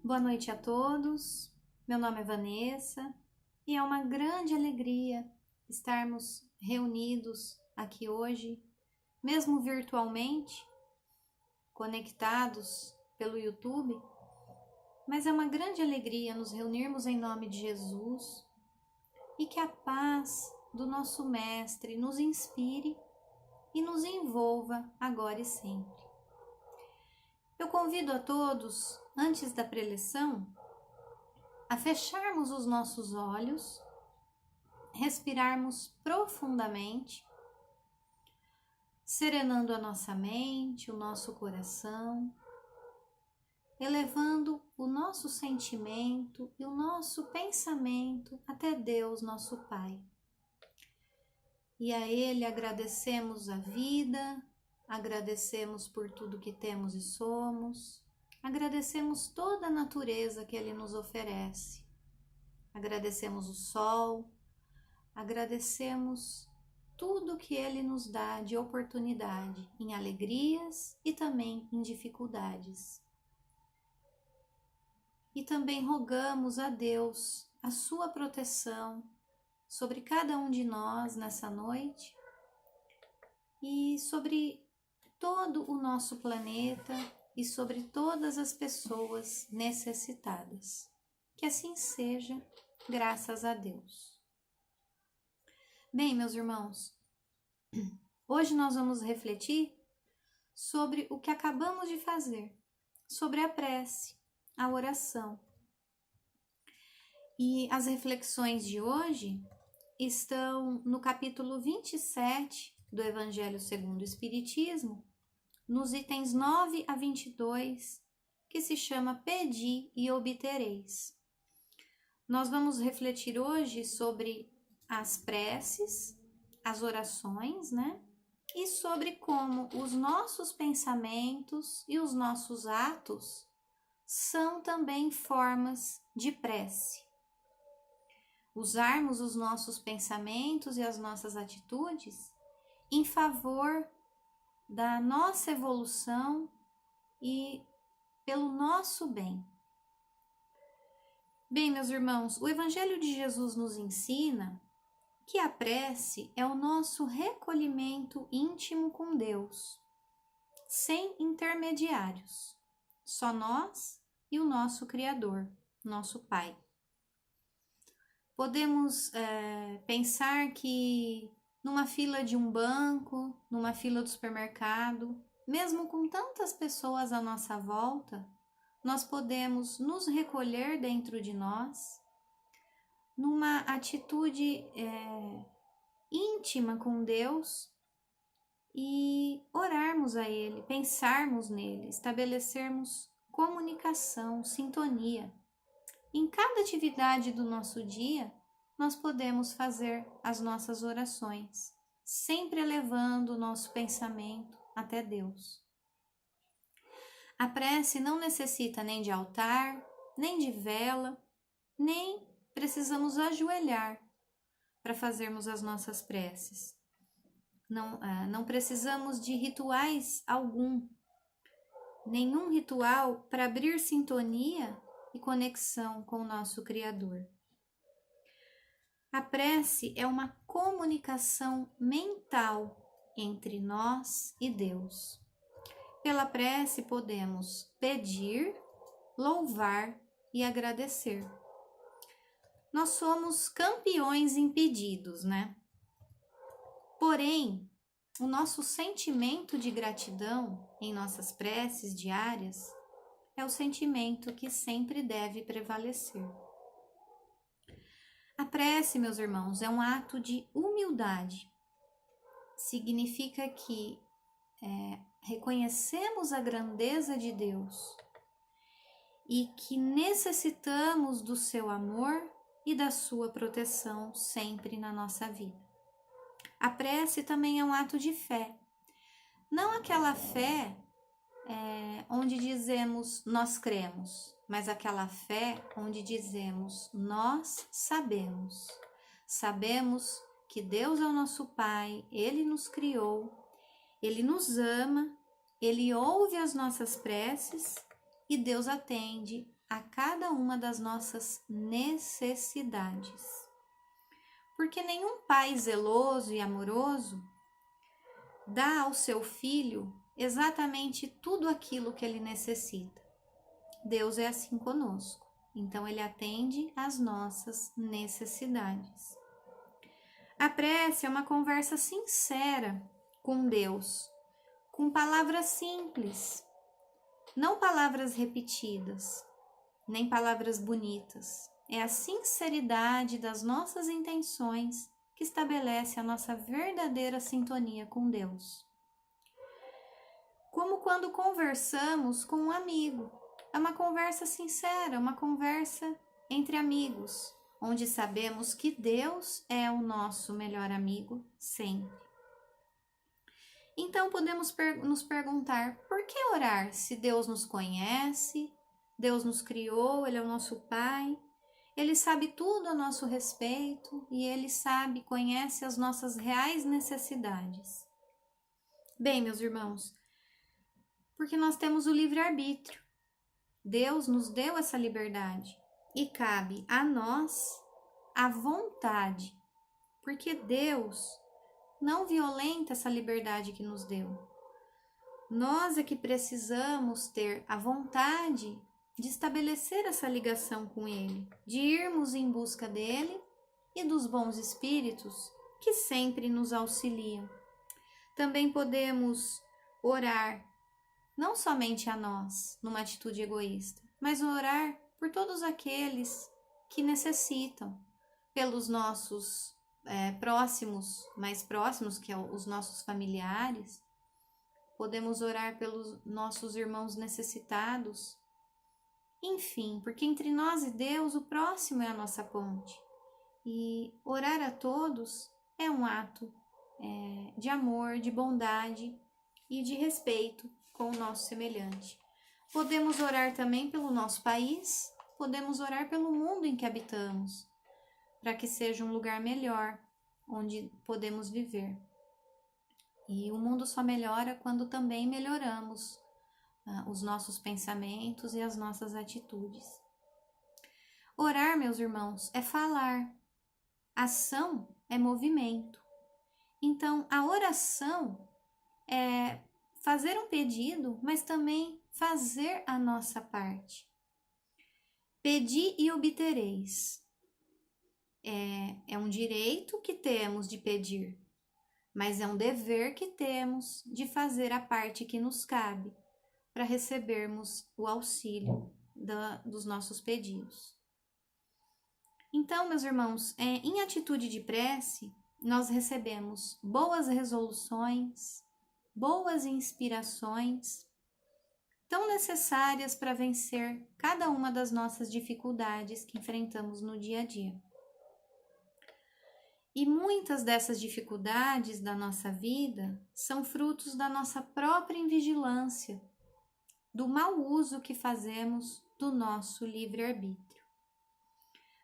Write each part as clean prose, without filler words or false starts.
Boa noite a todos, meu nome é Vanessa e é uma grande alegria estarmos reunidos aqui hoje, mesmo virtualmente, conectados pelo YouTube, mas é uma grande alegria nos reunirmos em nome de Jesus e que a paz do nosso Mestre nos inspire e nos envolva agora e sempre. Eu convido a todos, antes da preleção, a fecharmos os nossos olhos, respirarmos profundamente, serenando a nossa mente, o nosso coração, elevando o nosso sentimento e o nosso pensamento até Deus, nosso Pai. E a Ele agradecemos a vida, agradecemos por tudo que temos e somos, agradecemos toda a natureza que Ele nos oferece, agradecemos o sol, agradecemos tudo que Ele nos dá de oportunidade, em alegrias e também em dificuldades. E também rogamos a Deus a sua proteção sobre cada um de nós nessa noite e sobre todo o nosso planeta e sobre todas as pessoas necessitadas. Que assim seja, graças a Deus. Bem, meus irmãos, hoje nós vamos refletir sobre o que acabamos de fazer, sobre a prece, a oração. E as reflexões de hoje estão no capítulo 27 do Evangelho segundo o Espiritismo, nos itens 9 a 22, que se chama Pedi e Obtereis. Nós vamos refletir hoje sobre as preces, as orações, E sobre como os nossos pensamentos e os nossos atos são também formas de prece. Usarmos os nossos pensamentos e as nossas atitudes em favor da nossa evolução e pelo nosso bem. Bem, meus irmãos, o Evangelho de Jesus nos ensina que a prece é o nosso recolhimento íntimo com Deus, sem intermediários, só nós e o nosso Criador, nosso Pai. Podemos pensar que numa fila de um banco, numa fila do supermercado, mesmo com tantas pessoas à nossa volta, nós podemos nos recolher dentro de nós, numa atitude íntima com Deus e orarmos a Ele, pensarmos nele, estabelecermos comunicação, sintonia. Em cada atividade do nosso dia, nós podemos fazer as nossas orações, sempre elevando o nosso pensamento até Deus. A prece não necessita nem de altar, nem de vela, nem precisamos ajoelhar para fazermos as nossas preces. Não precisamos de rituais algum, nenhum ritual para abrir sintonia e conexão com o nosso Criador. A prece é uma comunicação mental entre nós e Deus. Pela prece podemos pedir, louvar e agradecer. Nós somos campeões em pedidos, Porém, o nosso sentimento de gratidão em nossas preces diárias é o sentimento que sempre deve prevalecer. A prece, meus irmãos, é um ato de humildade. Significa que reconhecemos a grandeza de Deus e que necessitamos do seu amor e da sua proteção sempre na nossa vida. A prece também é um ato de fé. Não aquela fé onde dizemos nós cremos, mas aquela fé onde dizemos nós sabemos. Sabemos que Deus é o nosso Pai, Ele nos criou, Ele nos ama, Ele ouve as nossas preces e Deus atende a cada uma das nossas necessidades. Porque nenhum pai zeloso e amoroso dá ao seu filho exatamente tudo aquilo que ele necessita. Deus é assim conosco, então ele atende às nossas necessidades. A prece é uma conversa sincera com Deus, com palavras simples, não palavras repetidas, nem palavras bonitas. É a sinceridade das nossas intenções que estabelece a nossa verdadeira sintonia com Deus. Como quando conversamos com um amigo. É uma conversa sincera, uma conversa entre amigos, onde sabemos que Deus é o nosso melhor amigo sempre. Então podemos nos perguntar, por que orar se Deus nos conhece, Deus nos criou, Ele é o nosso Pai, Ele sabe tudo a nosso respeito e Ele conhece as nossas reais necessidades. Bem, meus irmãos, porque nós temos o livre-arbítrio. Deus nos deu essa liberdade e cabe a nós a vontade, porque Deus não violenta essa liberdade que nos deu. Nós é que precisamos ter a vontade de estabelecer essa ligação com Ele, de irmos em busca dEle e dos bons espíritos que sempre nos auxiliam. Também podemos orar não somente a nós, numa atitude egoísta, mas orar por todos aqueles que necessitam, pelos nossos próximos, mais próximos, que são os nossos familiares. Podemos orar pelos nossos irmãos necessitados. Enfim, porque entre nós e Deus, o próximo é a nossa ponte. E orar a todos é um ato de amor, de bondade e de respeito com o nosso semelhante. Podemos orar também pelo nosso país, podemos orar pelo mundo em que habitamos, para que seja um lugar melhor, onde podemos viver. E o mundo só melhora quando também melhoramos os nossos pensamentos e as nossas atitudes. Orar, meus irmãos, é falar. Ação é movimento. Então, a oração é fazer um pedido, mas também fazer a nossa parte. Pedi e obtereis. É um direito que temos de pedir, mas é um dever que temos de fazer a parte que nos cabe para recebermos o auxílio dos nossos pedidos. Então, meus irmãos, em atitude de prece, nós recebemos boas resoluções, boas inspirações, tão necessárias para vencer cada uma das nossas dificuldades que enfrentamos no dia a dia. E muitas dessas dificuldades da nossa vida são frutos da nossa própria invigilância, do mau uso que fazemos do nosso livre-arbítrio.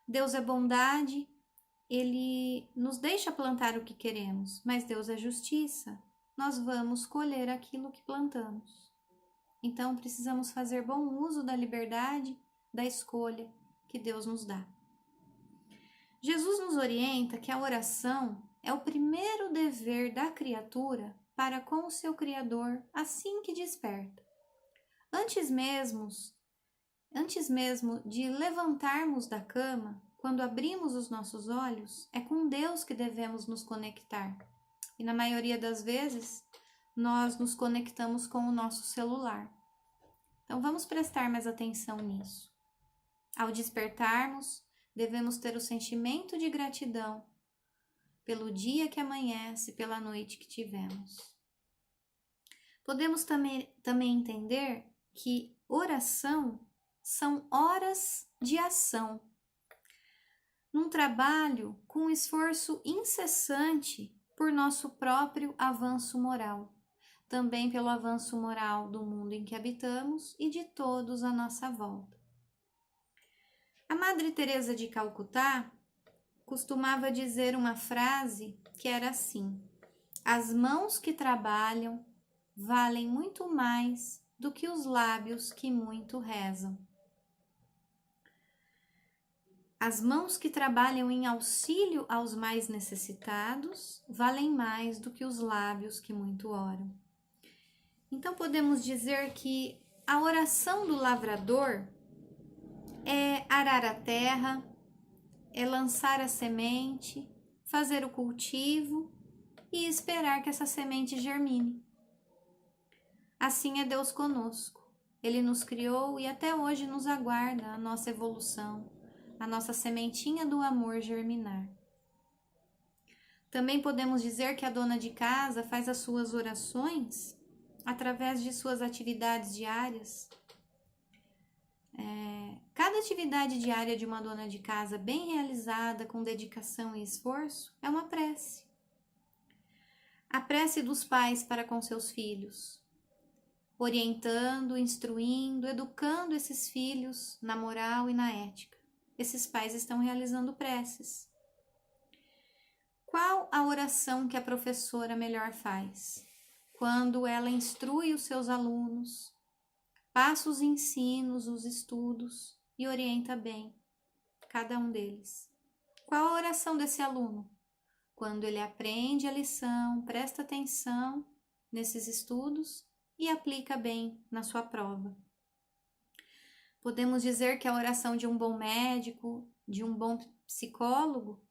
Deus é bondade, Ele nos deixa plantar o que queremos, mas Deus é justiça, nós vamos colher aquilo que plantamos. Então precisamos fazer bom uso da liberdade, da escolha que Deus nos dá. Jesus nos orienta que a oração é o primeiro dever da criatura para com o seu Criador assim que desperta. Antes mesmo de levantarmos da cama, quando abrimos os nossos olhos, é com Deus que devemos nos conectar. E na maioria das vezes, nós nos conectamos com o nosso celular. Então vamos prestar mais atenção nisso. Ao despertarmos, devemos ter o sentimento de gratidão pelo dia que amanhece, pela noite que tivemos. Podemos também entender que oração são horas de ação, num trabalho com esforço incessante por nosso próprio avanço moral, também pelo avanço moral do mundo em que habitamos e de todos à nossa volta. A Madre Teresa de Calcutá costumava dizer uma frase que era assim: as mãos que trabalham valem muito mais do que os lábios que muito rezam. As mãos que trabalham em auxílio aos mais necessitados valem mais do que os lábios que muito oram. Então podemos dizer que a oração do lavrador é arar a terra, é lançar a semente, fazer o cultivo e esperar que essa semente germine. Assim é Deus conosco. Ele nos criou e até hoje nos aguarda a nossa evolução, a nossa sementinha do amor germinar. Também podemos dizer que a dona de casa faz as suas orações através de suas atividades diárias. Cada atividade diária de uma dona de casa bem realizada, com dedicação e esforço, é uma prece. A prece dos pais para com seus filhos, orientando, instruindo, educando esses filhos na moral e na ética. Esses pais estão realizando preces. Qual a oração que a professora melhor faz? Quando ela instrui os seus alunos, passa os ensinos, os estudos e orienta bem cada um deles. Qual a oração desse aluno? Quando ele aprende a lição, presta atenção nesses estudos e aplica bem na sua prova. Podemos dizer que a oração de um bom médico, de um bom psicólogo,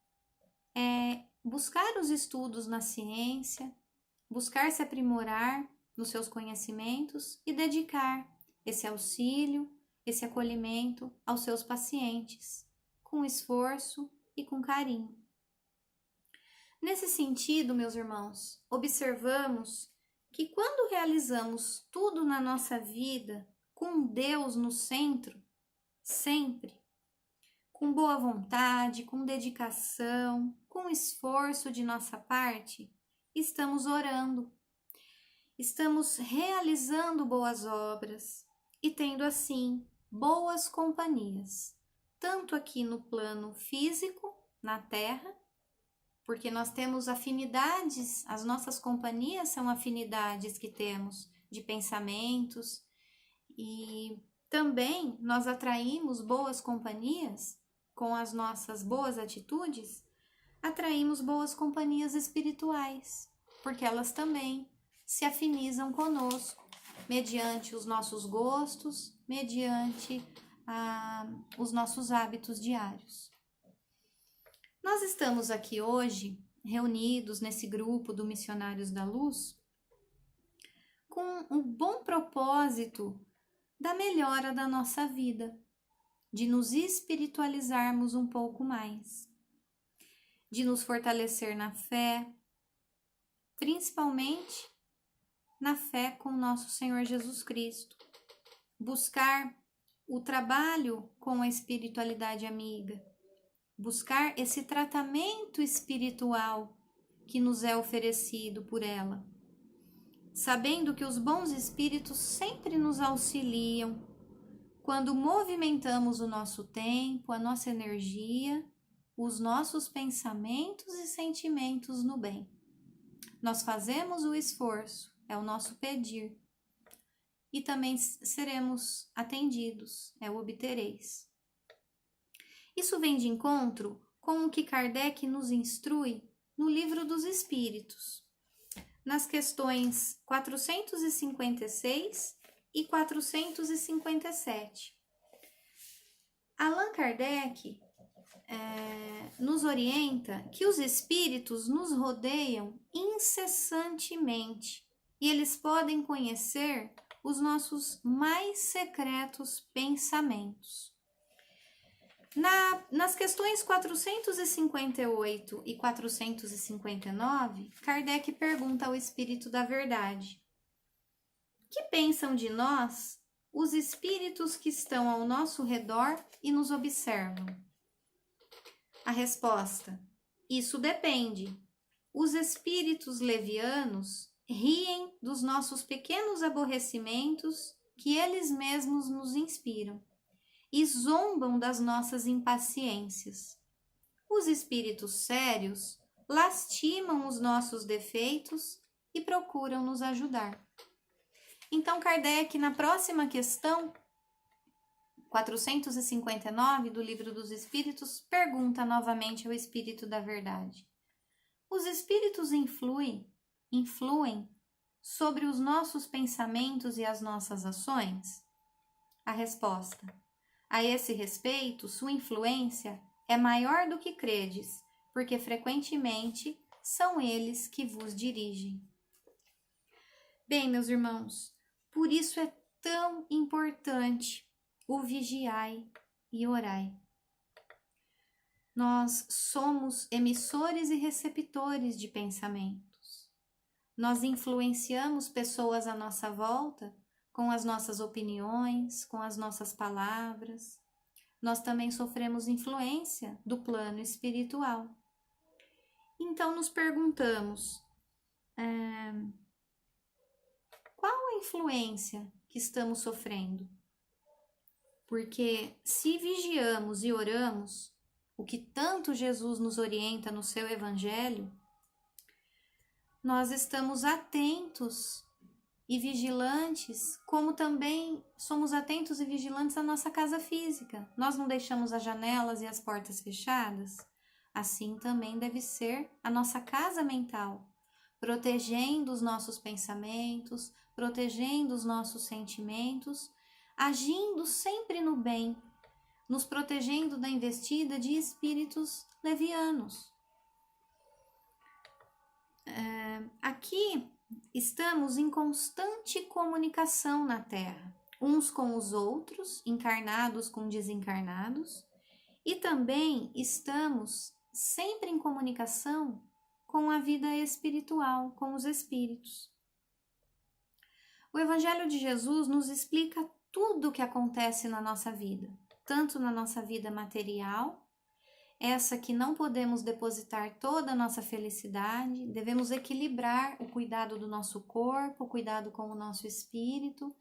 é buscar os estudos na ciência, buscar se aprimorar nos seus conhecimentos e dedicar esse auxílio, esse acolhimento aos seus pacientes, com esforço e com carinho. Nesse sentido, meus irmãos, observamos que quando realizamos tudo na nossa vida com Deus no centro, sempre, com boa vontade, com dedicação, com esforço de nossa parte, estamos orando, estamos realizando boas obras e tendo assim boas companhias, tanto aqui no plano físico, na Terra, porque nós temos afinidades, as nossas companhias são afinidades que temos de pensamentos e também nós atraímos boas companhias com as nossas boas atitudes, atraímos boas companhias espirituais, porque elas também se afinizam conosco, mediante os nossos gostos, mediante os nossos hábitos diários. Nós estamos aqui hoje, reunidos nesse grupo do Missionários da Luz, com um bom propósito da melhora da nossa vida, de nos espiritualizarmos um pouco mais, de nos fortalecer na fé, principalmente na fé com nosso Senhor Jesus Cristo, buscar o trabalho com a espiritualidade amiga, buscar esse tratamento espiritual que nos é oferecido por ela, sabendo que os bons espíritos sempre nos auxiliam quando movimentamos o nosso tempo, a nossa energia, os nossos pensamentos e sentimentos no bem. Nós fazemos o esforço, é o nosso pedir, e também seremos atendidos, é o obtereis. Isso vem de encontro com o que Kardec nos instrui no Livro dos Espíritos, nas questões 456 e 457. Allan Kardec nos orienta que os espíritos nos rodeiam incessantemente e eles podem conhecer os nossos mais secretos pensamentos. Nas questões 458 e 459, Kardec pergunta ao Espírito da Verdade: que pensam de nós os espíritos que estão ao nosso redor e nos observam? A resposta: isso depende. Os espíritos levianos riem dos nossos pequenos aborrecimentos que eles mesmos nos inspiram e zombam das nossas impaciências. Os espíritos sérios lastimam os nossos defeitos e procuram nos ajudar. Então, Kardec, na próxima questão, 459 do Livro dos Espíritos pergunta novamente ao Espírito da Verdade: os espíritos influem sobre os nossos pensamentos e as nossas ações? A resposta: a esse respeito, sua influência é maior do que credes, porque frequentemente são eles que vos dirigem. Bem, meus irmãos, por isso é tão importante o vigiai e orai. Nós somos emissores e receptores de pensamentos. Nós influenciamos pessoas à nossa volta com as nossas opiniões, com as nossas palavras. Nós também sofremos influência do plano espiritual. Então nos perguntamos, qual a influência que estamos sofrendo? Porque se vigiamos e oramos, o que tanto Jesus nos orienta no seu Evangelho, nós estamos atentos e vigilantes, como também somos atentos e vigilantes à nossa casa física. Nós não deixamos as janelas e as portas fechadas? Assim também deve ser a nossa casa mental, protegendo os nossos pensamentos, protegendo os nossos sentimentos, agindo sempre no bem, nos protegendo da investida de espíritos levianos. Aqui estamos em constante comunicação na Terra, uns com os outros, encarnados com desencarnados, e também estamos sempre em comunicação com a vida espiritual, com os espíritos. O Evangelho de Jesus nos explica tudo o que acontece na nossa vida, tanto na nossa vida material, essa que não podemos depositar toda a nossa felicidade, devemos equilibrar o cuidado do nosso corpo, o cuidado com o nosso espírito,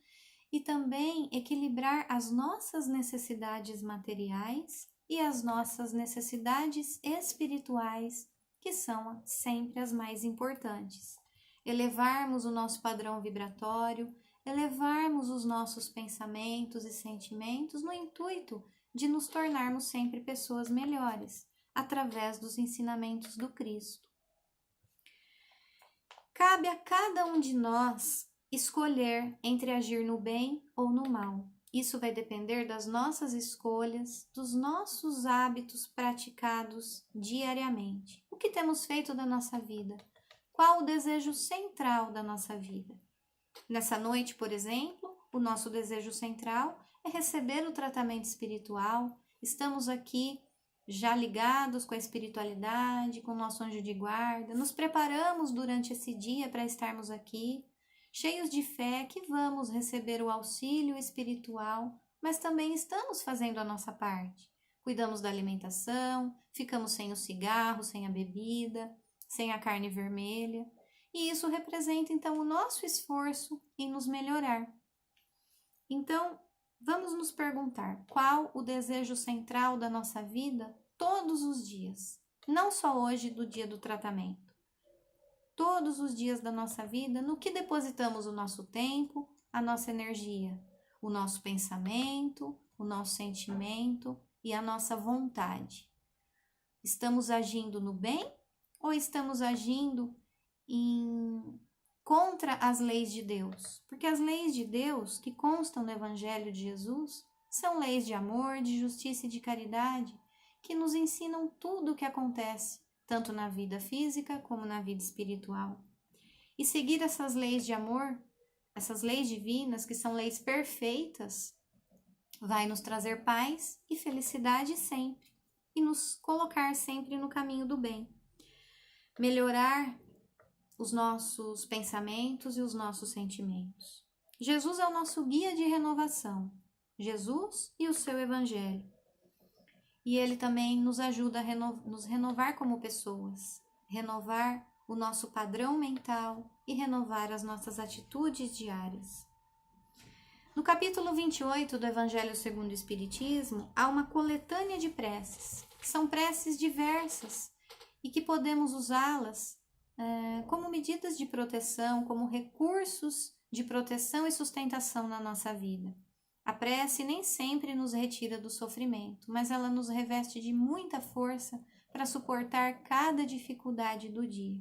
e também equilibrar as nossas necessidades materiais e as nossas necessidades espirituais, que são sempre as mais importantes. Elevarmos o nosso padrão vibratório, elevarmos os nossos pensamentos e sentimentos no intuito de nos tornarmos sempre pessoas melhores, através dos ensinamentos do Cristo. Cabe a cada um de nós escolher entre agir no bem ou no mal. Isso vai depender das nossas escolhas, dos nossos hábitos praticados diariamente. O que temos feito da nossa vida? Qual o desejo central da nossa vida? Nessa noite, por exemplo, o nosso desejo central é receber o tratamento espiritual. Estamos aqui já ligados com a espiritualidade, com o nosso anjo de guarda. Nos preparamos durante esse dia para estarmos aqui, cheios de fé que vamos receber o auxílio espiritual, mas também estamos fazendo a nossa parte. Cuidamos da alimentação, ficamos sem o cigarro, sem a bebida, sem a carne vermelha. E isso representa, então, o nosso esforço em nos melhorar. Então, vamos nos perguntar qual o desejo central da nossa vida todos os dias, não só hoje do dia do tratamento. Todos os dias da nossa vida, no que depositamos o nosso tempo, a nossa energia, o nosso pensamento, o nosso sentimento e a nossa vontade. Estamos agindo no bem ou estamos agindo contra as leis de Deus? Porque as leis de Deus que constam no Evangelho de Jesus são leis de amor, de justiça e de caridade, que nos ensinam tudo o que acontece, tanto na vida física como na vida espiritual. E seguir essas leis de amor, essas leis divinas, que são leis perfeitas, vai nos trazer paz e felicidade sempre, e nos colocar sempre no caminho do bem. Melhorar os nossos pensamentos e os nossos sentimentos. Jesus é o nosso guia de renovação, Jesus e o seu Evangelho. E ele também nos ajuda a nos renovar como pessoas, renovar o nosso padrão mental e renovar as nossas atitudes diárias. No capítulo 28 do Evangelho segundo o Espiritismo, há uma coletânea de preces, que são preces diversas e que podemos usá-las como medidas de proteção, como recursos de proteção e sustentação na nossa vida. A prece nem sempre nos retira do sofrimento, mas ela nos reveste de muita força para suportar cada dificuldade do dia.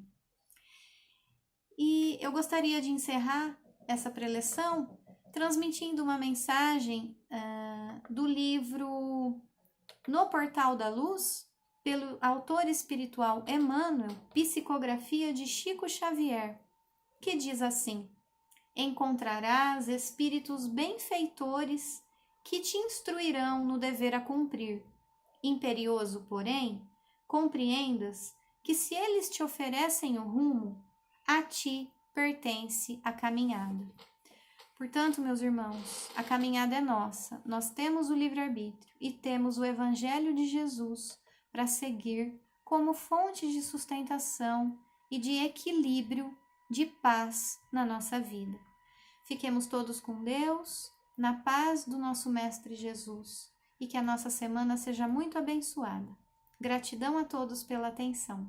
E eu gostaria de encerrar essa preleção transmitindo uma mensagem do livro No Portal da Luz, pelo autor espiritual Emmanuel, Psicografia de Chico Xavier, que diz assim: encontrarás espíritos benfeitores que te instruirão no dever a cumprir. Imperioso, porém, compreendas que se eles te oferecem o rumo, a ti pertence a caminhada. Portanto, meus irmãos, a caminhada é nossa. Nós temos o livre-arbítrio e temos o Evangelho de Jesus para seguir como fonte de sustentação e de equilíbrio, de paz na nossa vida. Fiquemos todos com Deus, na paz do nosso Mestre Jesus, e que a nossa semana seja muito abençoada. Gratidão a todos pela atenção.